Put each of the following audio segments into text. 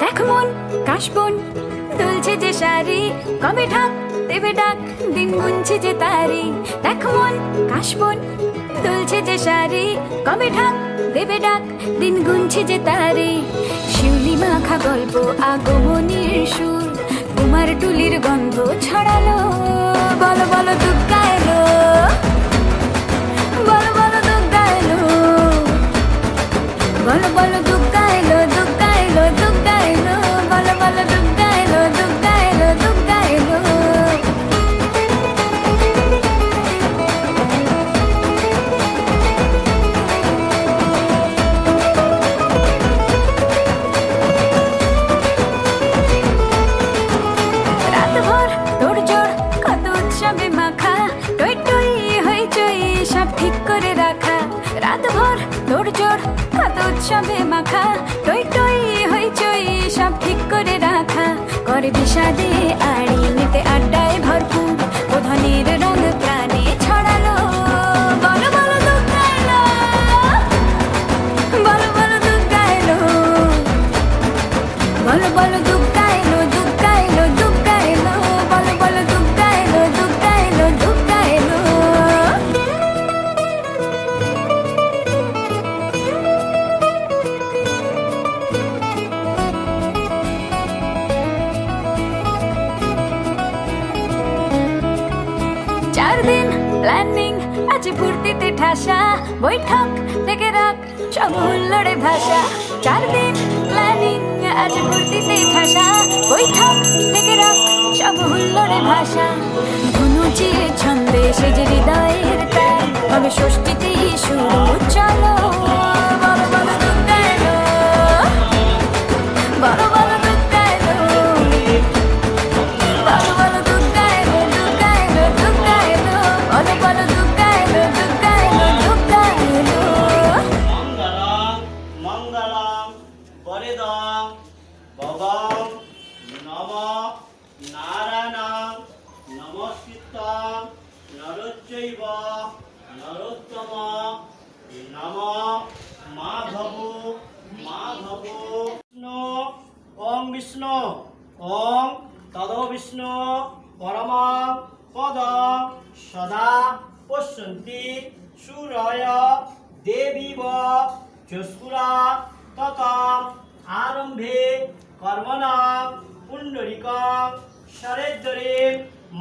দেখ মন কাশবন দুলছে যে শাড়ি, কবে ঢাক দেবে ডাক, দিন গুনছে যে তারি। দেখ মন কাশবন দুলছে যে শাড়ি, কবে ঢাক দেবে ডাক, দিন গুনছে যে তারি। শিউলি মাখা গল্প আগমনীর সুর, তোমার টুলির গন্ধ ছড়ালো। বলো বলো দুর্গা এলো, বলো বলো দুর্গা এলো, বলো বলো দুর্গা এলো, দুর্গা এলো, দুর্গা এলো, বলো বলো দুর্গা এলো, দুর্গা এলো, দুর্গা এলো। রাতভর তোড়জোড় কত উৎসবে মাখা, টই টই হইচই সব ঠিক করে রাখা। রাতভর তোড়জোড় কত উৎসবে মাখা, টই টই হইচই সব ঠিক করে রাখা। করে বিষাদে আড়ি নিতে আড্ডায় ভরপুর, প্রধানের রঙ প্রাণে ছড়ালো। বলো বলো দুর্গা এলো, বলো বলো দুর্গা এলো, বলো বলো দুর্গা এলো, দুর্গা এলো, দুর্গা এলো, বলো বলো দুর্গা এলো, দুর্গা এলো, দুর্গা এলো। চার দিন প্ল্যানিং আছে ফুর্তিতে ঠাসা, বৈঠক থেকে রাখ সব হুল্লোড়ে ভাষা। চার দিন প্ল্যানিং আছে ফুর্তিতে ঠাসা, বৈঠক থেকে রাখ সব হুল্লোড়ে ভাষা। ধনুচির ছন্দে সেজে হৃদয়ের তার, হবে ষষ্ঠীতেই শুরু চলো। বলো বলো দুর্গা এলো, বলো বলো দুর্গা এলো, বলো বলো দুর্গা এলো, দুর্গা এলো, দুর্গা এলো, বলো বলো দুর্গা এলো, দুর্গা এলো, দুর্গা এলো। মঙ্গলং মঙ্গলং বরেদং ভগং নম নারায়ণং নমস্কৃত্যং নরচৈব নরোত্তমং নম মাধবো মাধবো। বিষ্ণু ওং বিষ্ণু ওং তদো বিষ্ণু পরমং পদং সদা পশ্যন্তি সূরয় দেবীব চস্কুরা ততম আরম্ভে কর্মণাং পুণ্ডরিকং শরেদ্দরে।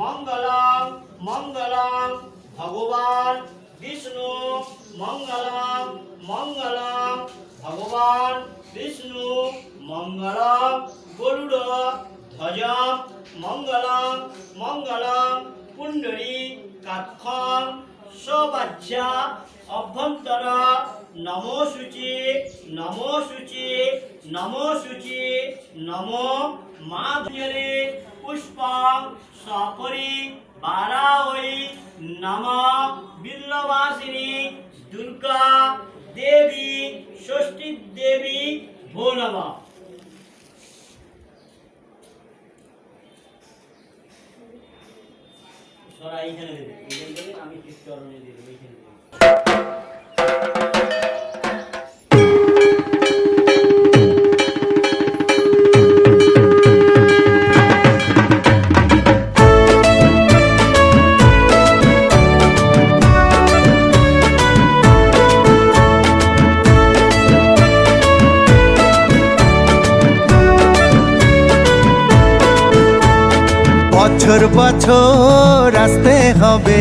মঙ্গলং মঙ্গলং ভগবান বিষ্ণু মঙ্গলং মঙ্গলং ভগবান বিষ্ণু মঙ্গলং গরুড় ধ্বজ মঙ্গলং মঙ্গলং পুণ্ডরী কাক্ষং সবাজ্যা অভ্যন্তর। নমো শুচি নমো শুচি নমো শুচি নমো মাধুর্যে পুষ্পং সকরি বারাওই। নম বিল্লবাসিনী দুর্গা দেবী ষষ্ঠী দেবী ভো নমঃ। সরা এইখানে দেবে, এইখানে দেবে, আমি ঠিক চরণে দিয়ে দেবো, এইখানে দেবে। বছর বছর আসতে হবে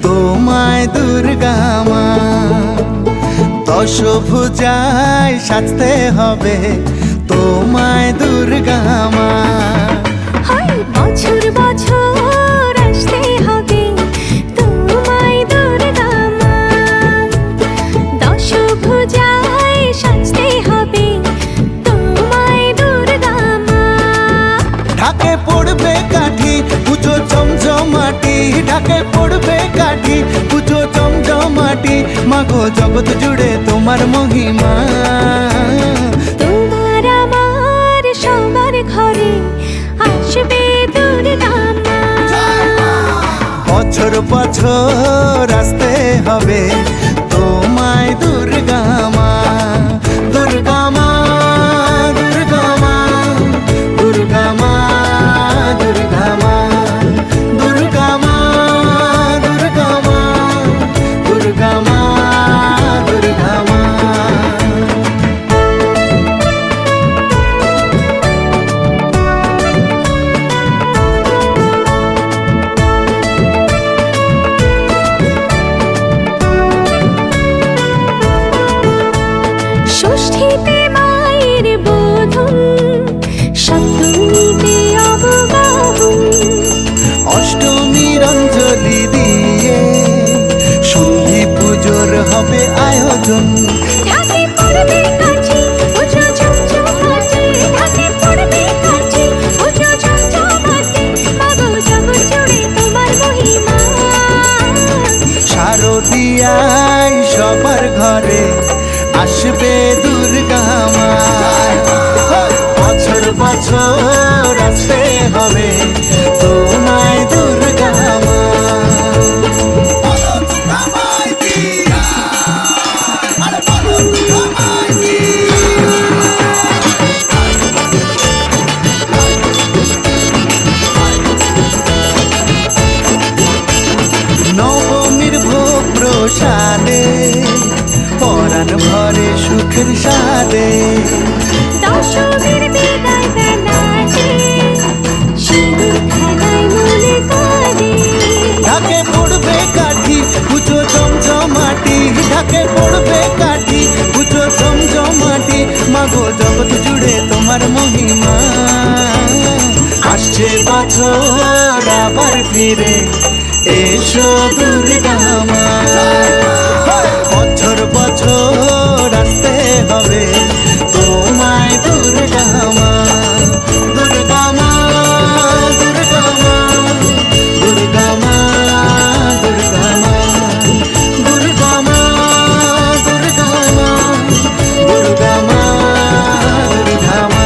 তোমায় দুর্গা মা, দশভুজায় সাজতে হবে তোমায় দুর্গা মা। বছর বছর আসতে হবে তোমায় দুর্গা মা, দশভুজায় সাজতে হবে তোমায় দুর্গা মা। ঢাকে পড়বে কাঠি পুজো জমজমাটি, ঢাকে পড়বে কাঠি পুজো জমজমাটি। মাগো জগৎ জুড়ে তোমার মহিমা, তোমার আমার সবার ঘরে আসবে দুর্গা মা। বছর বছর আসতে হবে তোমায় দুর্গা মা, দুর্গা মা, দুর্গা মা। দুজন। ঢাকে পড়বে কাঠি বুঝো চমচমাটি, ঢাকে পড়বে কাঠি বুঝো চমচমাটি, মাগো জগৎ জুড়ে তোমার মহিমা। শারদিয়ায় সবার ঘরে আসবে দুর্গা মা। বছর বছর আসতে হবে তোমায় দুর্গা মা। নবমীর ভোগ প্রসাদে পরাণ ভরে সুখের সাদে। দশমীর বিদায় বেলাতে সিঁদুর খেলায় মনে কাঁদে। ঢাকে পড়বে কাঠি পুজো জমজমাটি, ঢাকে পড়বে কাঠি পুজো জমজমাটি, মাগো জগৎ জুড়ে তোমার মহিমা। আসছে বছর আবার ফিরে এসো দুর্গা মা। বছর বছর আসতে হবে তোমায় দুর্গা মা। দুর্গা মা দুর্গা মা দুর্গা মা দুর্গা মা দুর্গা মা দুর্গা মা দুর্গা মা দুর্গা মা।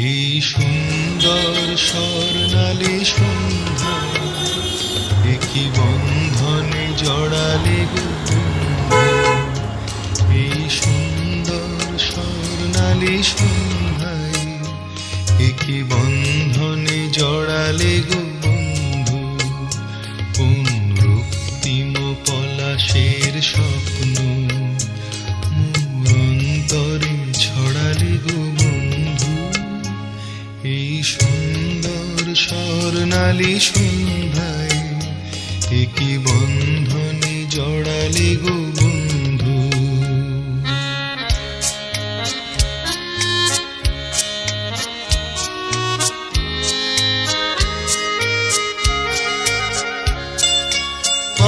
এই সুন্দর স্বর্ণালী সন্ধ্যা, একই বন্ধনে জড়ালে গো বন্ধু। এই সুন্দর স্বর্ণালী সন্ধ্যায় একই বন্ধনে জড়ালে গো বন্ধু। কোন রক্তিম পলাশের স্বপ্ন মোর অন্তরে ছড়ালে গো বন্ধু। এই সুন্দর স্বর্ণালী সন্ধ্যায় একই বন্ধনে জড়ালে গো বন্ধু।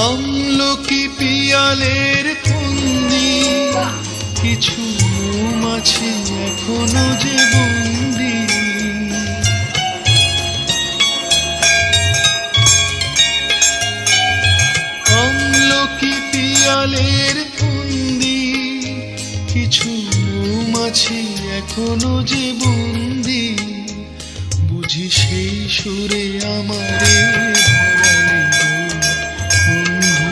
আমলকি পিয়ালের ফন্দি, কিছু মৌমাছি এখনো যে বন্দি। আমলকি পিয়ালের ফন্দি, কিছু মৌমাছি এখনো যে বন্দি। বুঝি সেই সুরে আমারে ধরালে গো বন্ধু।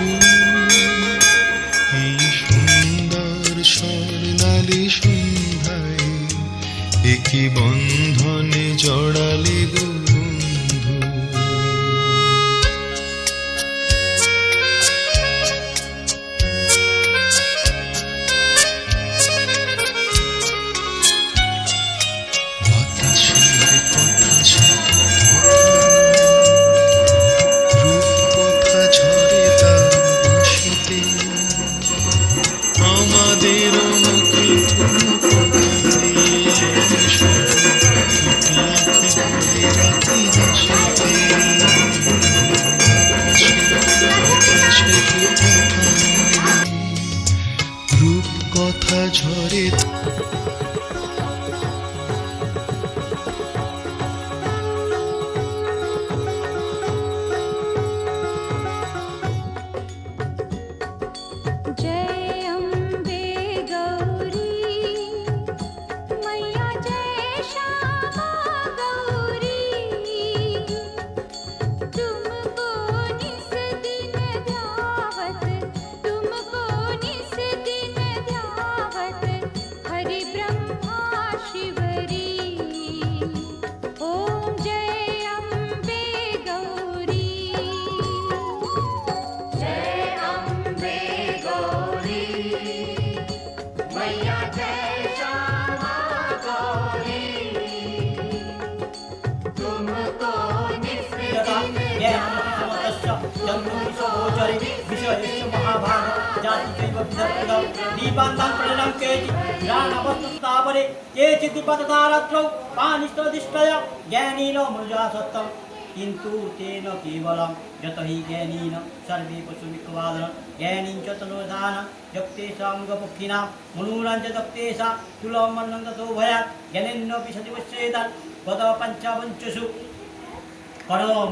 এই সুন্দর স্বর্ণালী সন্ধ্যায় একই বন্ধনে জড়ালে গো বন্ধু। বাতাসের কথা সে কথা জ্ঞানমতিসমতস্য যন্ত্রবিশ্বগোচরে বিষয়স্য মহাভারত জাতিচৈব বিধর্তদম দীপান্তাং প্রণাম কেচি গ্রাণাবস্তুস্থাপরে কেচিদুপততারাত্রৌ পানিস্তদিষ্টয় জ্ঞানীন মনুজা সত্যম কিন্তু তেন কেবলম যত হি জ্ঞানীন সর্বে পশুবিক্ষবাদন জ্ঞানীং চ তনোধান যক্তেষাং গপক্ষিণাম মনুরাঞ্চ দক্তেষা তুলমন্নং ততো ভয়াৎ জ্ঞানেন্নপি সতিবশ্যেতান গত পঞ্চপঞ্চসু করম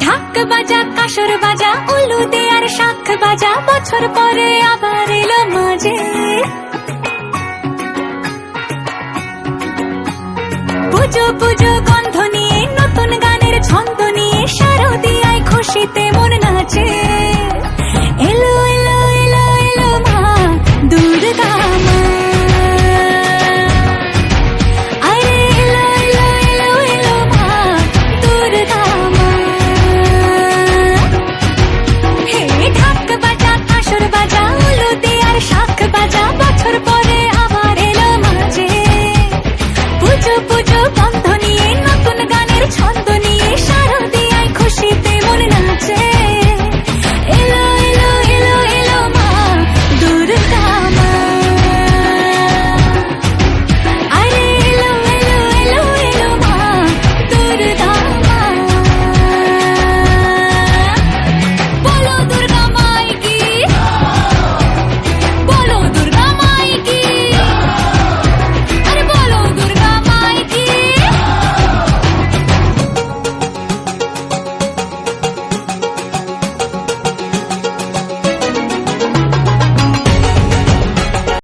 ঢাক বাজা কাসর বাজা উলুদে আর শাখ বাজা বছর পরে আবার এলো মাঝে পুজো পুজো গন্ধ নিয়ে নতুন গানের ছন্দ নিয়ে শারদীয়